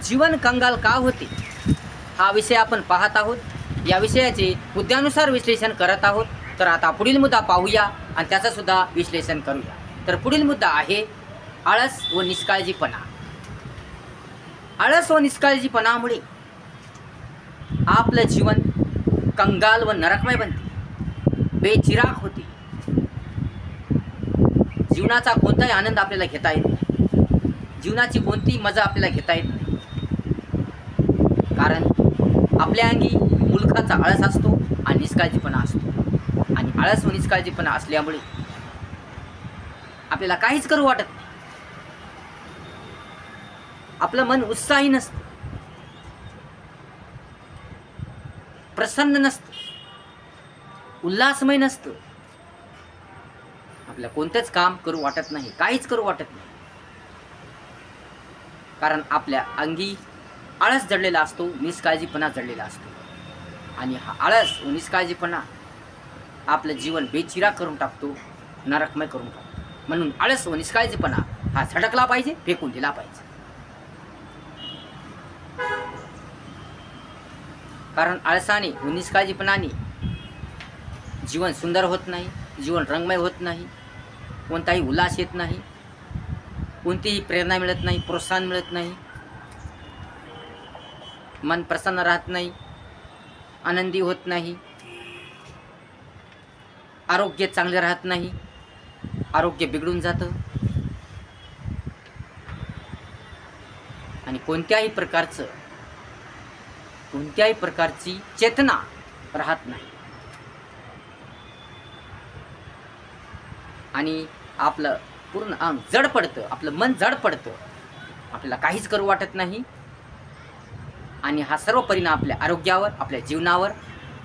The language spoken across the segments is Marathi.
जीवन कंगाल का होते हा विषय आपण पाहत आहोत। या विषयाचे मुद्द्यानुसार विश्लेषण करत आहोत। तर आता पुढील मुद्दा पाहूया आणि त्याचा सुद्धा विश्लेषण करूया। तर पुढील मुद्दा आहे आळस व निष्काळजीपणा। आळस व निष्काळजीपणामुळे आपलं जीवन कंगाल व नरकमय बनते, बेचिराग होते। जीवनाचा कोणताही आनंद आपल्याला घेता येत नाही, जीवनाची कोणतीही मजा आपल्याला घेता येत नाही, कारण आपल्या अंगी मुलखाचा आळस असतो आणि निष्काळजीपणा असतो। आणि आळस व निष्काळजीपणा असल्यामुळे आपल्याला काहीच करू वाटत नाही, आपलं मन उत्साही नसतं, प्रसन्न नसतं, उल्हासमय नसतं, आपल्याला कोणतंच काम करू वाटत नाही, काहीच करू वाटत नाही, कारण आपल्या अंगी आळस जडलेला असतो, निष्काळजीपणा जडलेला असतो। आणि हा आळस व निष्काळजीपणा आपलं जीवन बेचिराग करून टाकतो, नरकमय करून टाकतो। म्हणून आळस व निष्काळजीपणा हा झटकला पाहिजे, फेकून दिला पाहिजे। कारण आळसाने व निष्काळजीपणाने जीवन सुंदर होत नाही, जीवन रंगमय होत नाही, कोणताही उल्हास येत नाही, कोणतीही प्रेरणा मिळत नाही, प्रोत्साहन मिळत नाही, मन प्रसन्न राहत नाही, आनंदी होत नाही, आरोग्य चांगले राहत नाही, आरोग्य बिघडून जातं आणि कोणत्याही प्रकारची चेतना राहत नाही आणि आपलं पूर्ण अंग जड पडतं, आपलं मन जड पडतं, आपल्याला काहीच करू वाटत नाही आणि हा सर्व परिणाम आपल्या आरोग्यावर, आपल्या जीवनावर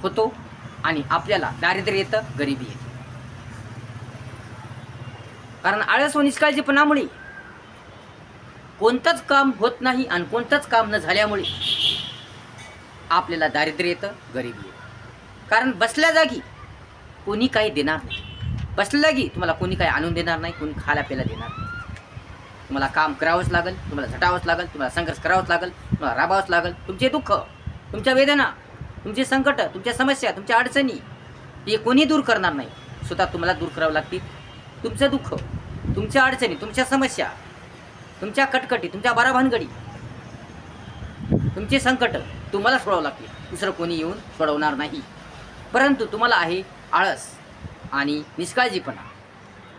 होतो आणि आपल्याला दारिद्र्य येतं, गरिबी येते। कारण आळस व निष्काळजीपणामुळे कोणतंच काम होत नाही आणि कोणतंच काम न झाल्यामुळे आपल्याला दारिद्र्य येतं, गरिबी येतं। कारण बसल्या जागी कोणी काही देणार नाही, बसल्या जागी तुम्हाला कोणी काही आणून देणार नाही, कोणी खायला प्यायला देणार नाही। तुम्हाला काम करावंच लागेल, तुम्हाला झटावंच लागेल, तुम्हाला संघर्ष करावंच लागेल, तुम्हाला राबावंच लागेल। तुमचे दुःख, तुमच्या वेदना, तुमचे संकट, तुमच्या समस्या, तुमच्या अडचणी हे कोणी दूर करणार नाही, स्वतः तुम्हाला दूर करावं लागतील। तुमचं दुःख, तुमच्या अडचणी, तुमच्या समस्या, तुमच्या कटकटी, तुमच्या बाराभानगडी, तुमचे संकट तुम्हाला सोडवावं लागतील, दुसरं कोणी येऊन सोडवणार नाही। परंतु तुम्हाला आहे आळस आणि निष्काळजीपणा,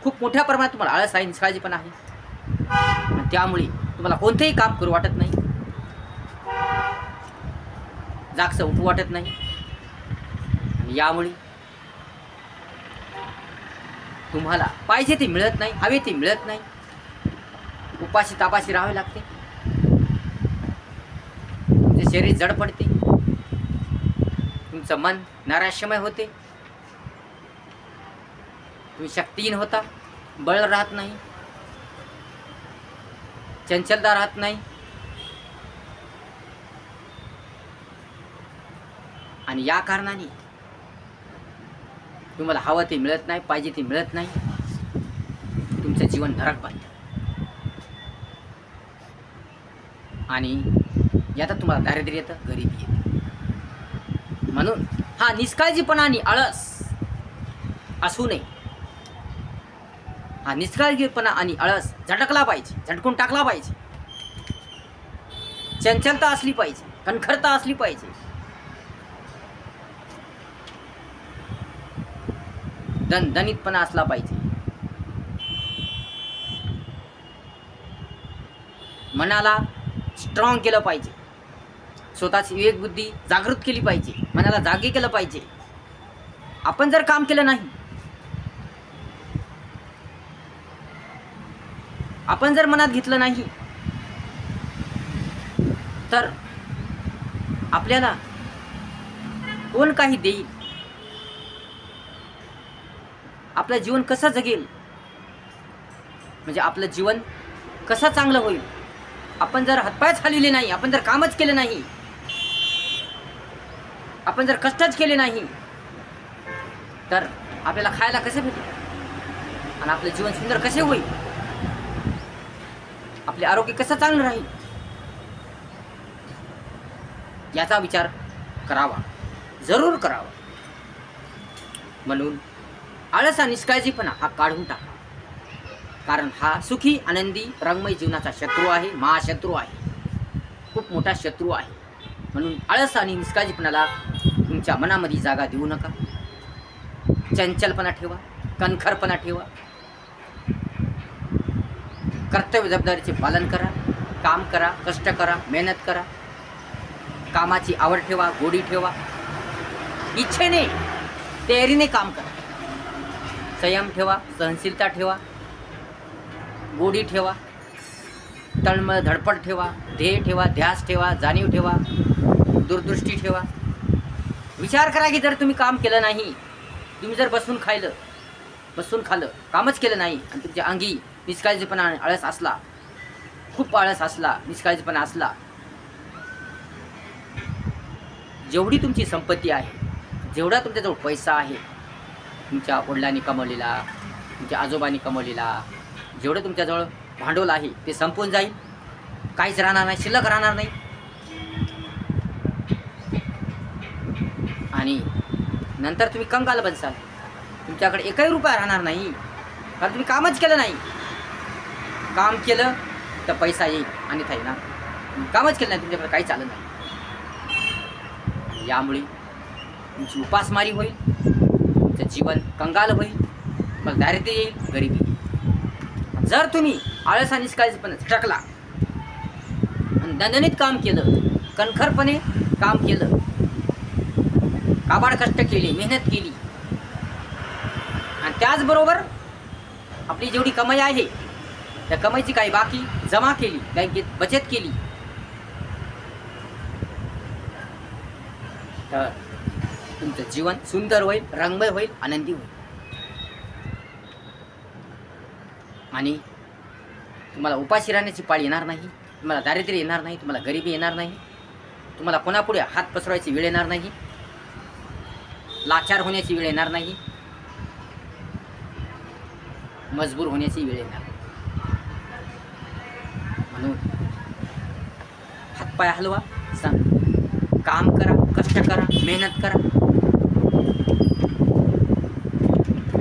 खूप मोठ्या प्रमाणात तुम्हाला आळस आहे, निष्काळजीपणा आहे, त्यामुळे तुम्हाला कोणतेही काम करू वाटत नाही, जागचं उठू वाटत नाही आणि यामुळे तुम्हाला पाहिजे ते मिळत नाही, हवे ते मिळत नाही, उपाशी तापाशी राहावे लागते, तुमचे शरीर जड पडते, तुमचं मन नैराश्यमय होते, तुम्ही शक्तिहीन होता, बळ राहत नाही, चंचलता राहत नाही आणि या कारणाने तुम्हाला हवं ते मिळत नाही, पाहिजे ते मिळत नाही, तुमचं जीवन नरक बनतं आणि यात तुम्हाला दारिद्र्य येतं, गरिबी येते। म्हणून हा निष्काळजीपणा आणि आळस असू नये, हा निष्काळजीपणा आणि आळस झटकला पाहिजे, झटकून टाकला पाहिजे, चंचलता असली पाहिजे, कणखरता असली पाहिजे, दणदणीतपणा असला पाहिजे, मनाला स्ट्रॉंग केलं पाहिजे, स्वतःची विवेक बुद्धी जागृत केली पाहिजे, मनाला जागे केलं पाहिजे। आपण जर काम केलं नाही, आपण जर मनात घेतलं नाही तर आपल्याला कोण काही देईल, आपलं जीवन कसं जगेल, म्हणजे आपलं जीवन कसं चांगलं होईल। आपण जर हातपायच हलविले नाही, आपण जर कामच केलं नाही, आपण जर कष्टच केले नाही तर आपल्याला खायला कसे भेटेल आणि आपलं जीवन सुंदर कसे होईल, आपले आरोग्य कसं चांगलं राहील। याचा विचार करावा, जरूर करावा. म्हणून आळस आणि निष्काळजीपणा हा काढून टाका. कारण हा सुखी आनंदी रंगमय जीवनाचा शत्रू आहे, महाशत्रू आहे, खूप मोठा शत्रू आहे. म्हणून आळस आणि निष्काळजीपणाला तुमच्या मनामध्ये जागा देऊ नका. चंचलपणा ठेवा, कणखरपणा ठेवा, कर्तव्य जबाबदारीचे पालन करा, काम करा, कष्ट करा, मेहनत करा, कामाची आवड ठेवा, गोडी ठेवा, इच्छेने तयारीने काम करा, संयम ठेवा, सहनशीलता ठेवा, गोडी ठेवा, तळमळ धडपड ठेवा, ध्येय ठेवा, ध्यास ठेवा, जाणीव ठेवा, दूरदृष्टी ठेवा. विचार करा की जर तुम्ही काम केलं नाही, तुम्ही जर बसून खाल्लं, कामच केलं नाही आणि तुमच्या अंगी निष्काळजीपणा आळस असला, खूप आळस असला, निष्काळजीपणा असला, जेवढी तुमची संपत्ती आहे, जेवढा तुमच्याजवळ पैसा आहे, तुमच्या वडिलांनी कमवलेला, तुमच्या आजोबांनी कमवलेला, जेवढं तुमच्याजवळ भांडवल आहे ते संपून जाईल, काहीच राहणार नाही, शिल्लक राहणार नाही. आणि नंतर तुम्ही कंगाल बनसाल, तुमच्याकडे एकही रुपया राहणार नाही, कारण तुम्ही कामच केलं नाही. काम केलं तर पैसा येईल आणि थाई ना, कामच केलं नाही तुमच्याकडे काही चालत नाही. यामुळे तुमची उपासमारी होईल, तुमचं जीवन कंगाल होईल, मग दारिद्र्य येईल, गरिबी येईल. जर तुम्ही आळस आणि निष्काळजीपणा टाकला आणि दणदणीत काम केलं, कणखरपणे काम केलं, काबाड कष्ट केले, मेहनत केली आणि त्याचबरोबर आपली जेवढी कमाई आहे त्या कमाईची काही बाकी जमा केली, बँकेत बचत केली, तर तुमचं जीवन सुंदर होईल, रंगमय होईल, आनंदी होईल. आणि तुम्हाला उपाशी राहण्याची पाळी येणार नाही, तुम्हाला दारिद्र्य येणार नाही, तुम्हाला गरिबी येणार नाही, तुम्हाला कोणापुढे हात पसरवायची वेळ येणार नाही, लाचार होण्याची वेळ येणार नाही, मजबूर होण्याची वेळ येणार नाही. म्हणून हातपाय हलवा, काम करा, कष्ट करा, मेहनत करा,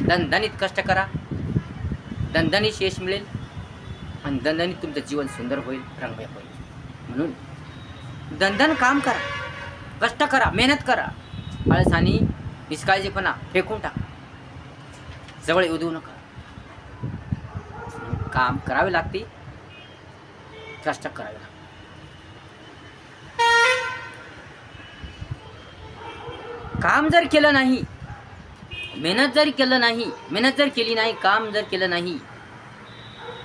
दणदणीत कष्ट करा, दणदणीत यश मिळेल आणि दणदणीत तुमचं जीवन सुंदर होईल, रंगमय होईल. म्हणून दणदण काम करा, कष्ट करा, मेहनत करा, आळस आणि निष्काळजीपणा फेकून टाका, जवळ येऊ देऊ नका. काम करावे लागते, कष्ट करावे लागते. काम जर केलं नाही, मेहनत जर केली नाही, काम जर केलं नाही,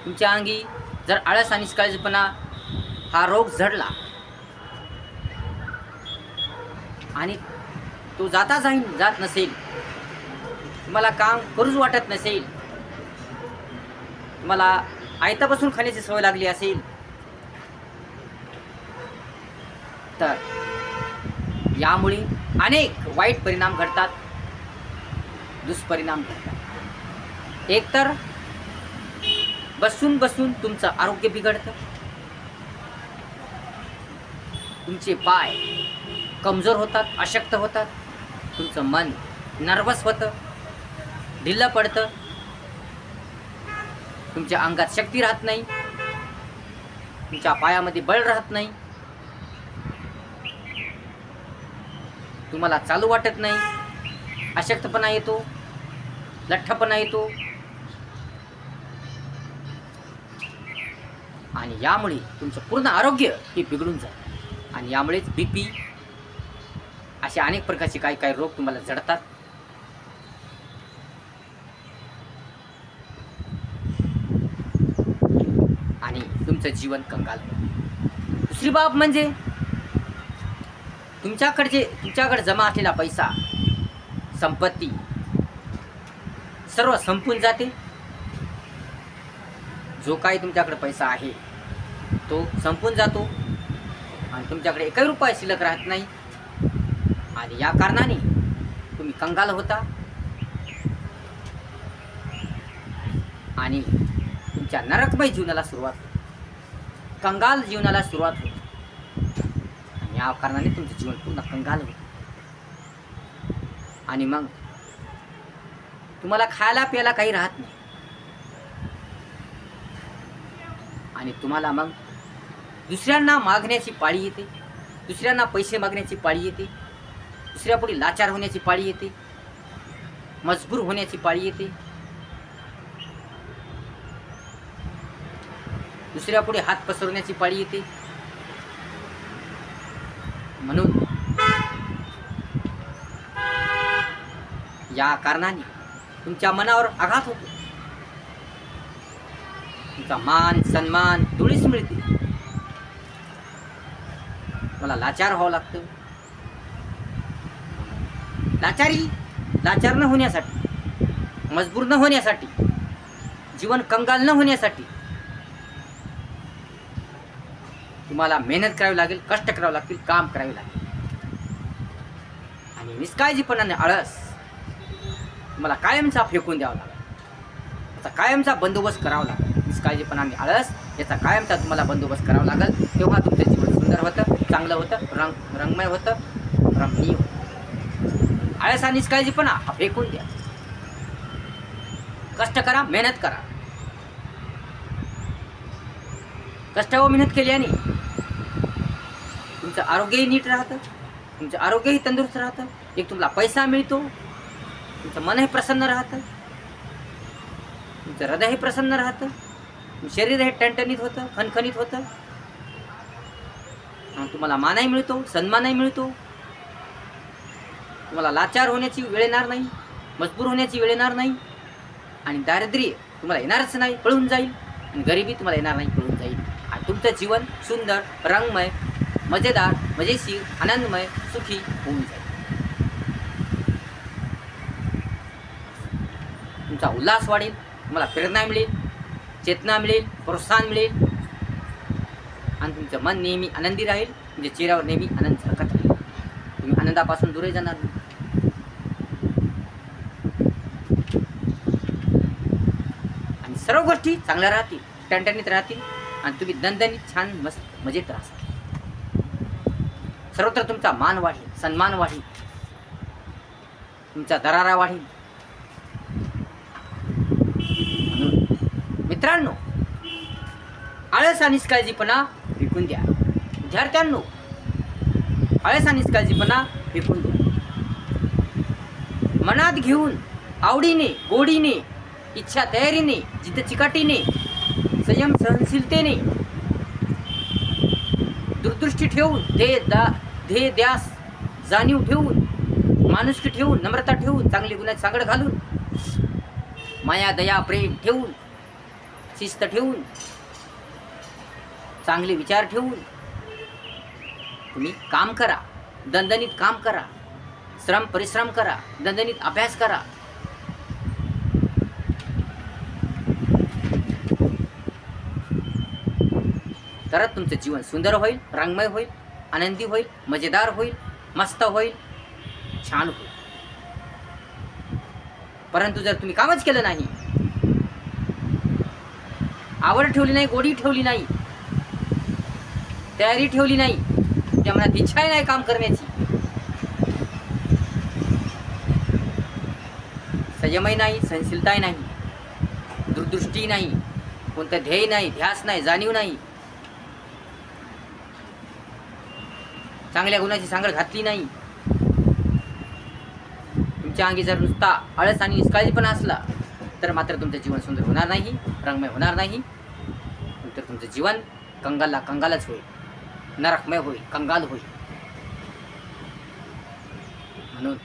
तुमच्या अंगी जर आळस आणि निष्काळजीपणा हा रोग जडला आणि तो जात नसेल, तुम्हाला काम करूच वाटत नसेल, तुम्हाला आयतापासून खाण्याची सवय लागली असेल, तर यामुळे अनेक वाईट परिणाम घडतात, दुष्परिणाम घडतात. एक तर बसून तुमचं आरोग्य बिघडतं, तुमचे पाय कमजोर होतात, अशक्त होतात, तुमचं मन नर्वस होतं, ढिल्लं पडतं, तुमच्या अंगात शक्ती राहत नाही, तुमच्या पायामध्ये बळ राहत नाही, तुम्हाला चालू वाटत नाही, अशक्तपणा येतो, लठ्ठपणा येतो. आणि यामुळे तुमचं पूर्ण आरोग्य हे बिघडून जातं आणि यामुळेच BP असे अनेक प्रकारचे काही रोग तुम्हाला जडतात. आणि तुमचं जीवन कंगाल होतं. दुसरी बाब म्हणजे तुमच्याकडे जमा असलेला पैसा, संपत्ती सर्व संपून जाते. जो काही तुमच्याकडे पैसा आहे तो संपून जातो आणि तुमच्याकडे एकही रुपया शिल्लक राहत नाही आणि या कारणाने तुम्ही कंगाल होता आणि तुमच्या नरकमय जीवनाला सुरुवात होते, कंगाल जीवनाला सुरुवात होते. या कारणाने तुमचं जीवन पूर्ण कंगाल होतं. आणि मग तुम्हाला खायला प्यायला काही राहत नाही. आणि तुम्हाला मग दुसऱ्यांना मागण्याची पाळी येते, दुसऱ्यांना पैसे मागण्याची पाळी येते, दुसऱ्यापुढे लाचार होण्याची पाळी येते, मजबूर होण्याची पाळी येते, दुसऱ्यापुढे हात पसरवण्याची पाळी येते. म्हणून या कारणाने तुमच्या मनावर आघात होतो, तुमचा मान सन्मान धुळीस मिळते, मला लाचार व्हावं लागतं. लाचार न होण्यासाठी, मजबूर न होण्यासाठी, जीवन कंगाल न होण्यासाठी तुम्हाला मेहनत करावी लागेल, कष्ट करावे लागतील, काम करावे लागेल. आणि निष्काळजीपणाने आळस तुम्हाला कायमचा फेकून द्यावा लागेल, याचा कायमचा बंदोबस्त करावा लागेल. निष्काळजीपणाने आळस याचा कायमचा तुम्हाला बंदोबस्त करावा लागेल. तेव्हा तुमचं जीवन सुंदर होतं, चांगलं होतं, रंगमय होतं, रमणीय होतं. आळस हा निष्काळजीपणा हा फेकून द्या. कष्ट करा, मेहनत करा. कष्ट व मेहनत केल्याने तुमचं आरोग्यही नीट राहतं, तुमचं आरोग्यही तंदुरुस्त राहतं, एक तुम्हाला पैसा मिळतो, तुमचं मनही प्रसन्न राहतं, तुमचं हृदयही प्रसन्न राहतं, शरीर हे टणटणीत होतं, खणखणीत होतं, तुम्हाला मानही मिळतो, सन्मानही मिळतो, तुम्हाला लाचार होण्याची वेळ येणार नाही, मजबूर होण्याची वेळ येणार नाही, आणि दारिद्र्य तुम्हाला येणारच नाही, पळून जाईल, आणि गरिबी तुम्हाला येणार नाही, पळून जाईल. आणि तुमचं जीवन सुंदर, रंगमय, मजेदार, मजेशीर, आनंदमय, सुखी होऊन जाईल. तुमचा उल्हास वाढेल, तुम्हाला प्रेरणा मिळेल, चेतना मिळेल, प्रोत्साहन मिळेल, आणि तुमचं मन नेहमी आनंदी राहील, म्हणजे चेहऱ्यावर नेहमी आनंद झळकत राहील. तुम्ही आनंदापासून दूर जाणार नाही. आणि सर्व गोष्टी चांगल्या राहतील, टणटणीत राहतील, आणि तुम्ही दणदणीत छान मस्त मजेत राहाल. सर्वत्र तुमचा मान वाढेल, सन्मान वाढेल, तुमचा दरारा वाढेल. म्हणून मित्रांनो, आळस आणि निष्काळजीपणा फेकून द्या. विद्यार्थ्यांनो, आळस आणि निष्काळजीपणा फेकून द्या. मनात घेऊन आवडीने, गोडीने, इच्छा तयारीने, जिद्द चिकाटीने, संयम सहनशीलतेने, दूरदृष्टी ठेवून, ध्येय ध्यास जाणीव ठेवून, माणुसकी ठेवून, नम्रता ठेवून, चांगली गुणाची सांगड घालून, माया दया प्रेम ठेवून, शिस्त ठेवून, चांगले विचार ठेवून तुम्ही काम करा, दणदणीत काम करा, परिश्रम करा, दणदणीत अभ्यास करा. तरच तुमचं जीवन सुंदर होईल, रंगमय होईल, आनंदी होईल, मजेदार होईल, मस्त होईल, छान होईल. परंतु जर तुम्ही कामच केलं नाही, आवड ठेवली नाही, गोडी ठेवली नाही, तयारी ठेवली नाही, त्या मनात इच्छाही नाही काम करण्याची, संयमही नाही, सहनशीलताही नाही, दूरदृष्टी नाही, कोणतं ध्येय नाही, ध्यास नाही, जाणीव नाही, चांगल्या गुणाची सांगड घातली नाही, तुमच्या अंगी जर नुसता आळस आणि निष्काळजीपणा असला तर मात्र तुमचं जीवन सुंदर होणार नाही, रंगमय होणार नाही, तर तुमचं जीवन कंगालच होईल, नरकमय होईल, कंगाल होईल. म्हणून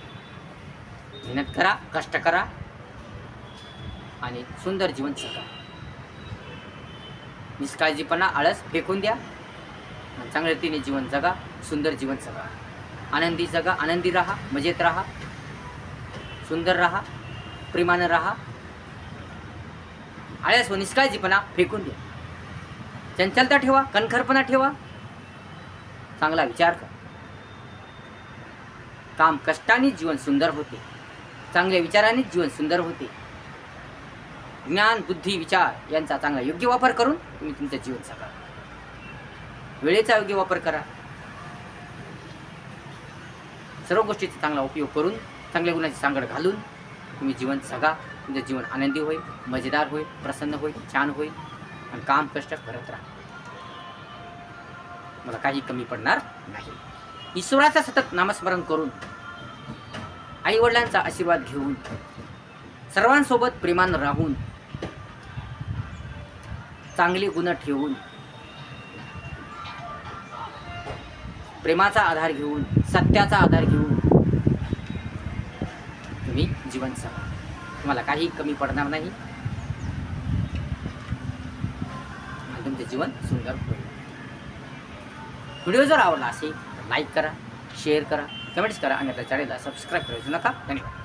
मेहनत करा, कष्ट करा, आणि सुंदर जीवन जगा. निष्काळजीपणा, आळस फेकून द्या, चांगल्या रीतीने जीवन जगा, सुंदर जीवन जगा, आनंदी जगा, आनंदी राहा, मजेत राहा, सुंदर राहा, प्रेमानं राहा. आळस व निष्काळजीपणा फेकून द्या. चंचलता ठेवा, कणखरपणा ठेवा, चांगला विचार करा. काम कष्टाने जीवन सुंदर होते, चांगल्या विचाराने जीवन सुंदर होते. ज्ञान, बुद्धी, विचार यांचा चांगला योग्य वापर करून तुम्ही तुमचं जीवन जगा. वेळेचा योग्य वापर करा, सर्व गोष्टीचा चांगला उपयोग करून चांगल्या गुणाची सांगड घालून तुम्ही जीवन जगा. तुमचं जीवन आनंदी होईल, मजेदार होईल, प्रसन्न होईल, छान होईल आणि काम कष्ट करत राहा. मला काही कमी पडणार नाही. ईश्वराचं सतत नामस्मरण करून आई वडिलांचा आशीर्वाद घेऊन सर्वांसोबत प्रेमानं राहून चांगली गुण ठेवून प्रेमाचा आधार घेऊन सत्याचा आधार घेऊन तुम्ही जीवन जगा. तुम्हाला काही कमी पडणार नाही आणि तुमचे जीवन सुंदर होईल. व्हिडिओ जर आवडला असेल तर लाईक करा, शेअर करा, कमेंट्स करा आणि आपल्या चॅनलला सबस्क्राईब करायचं नका. धन्यवाद.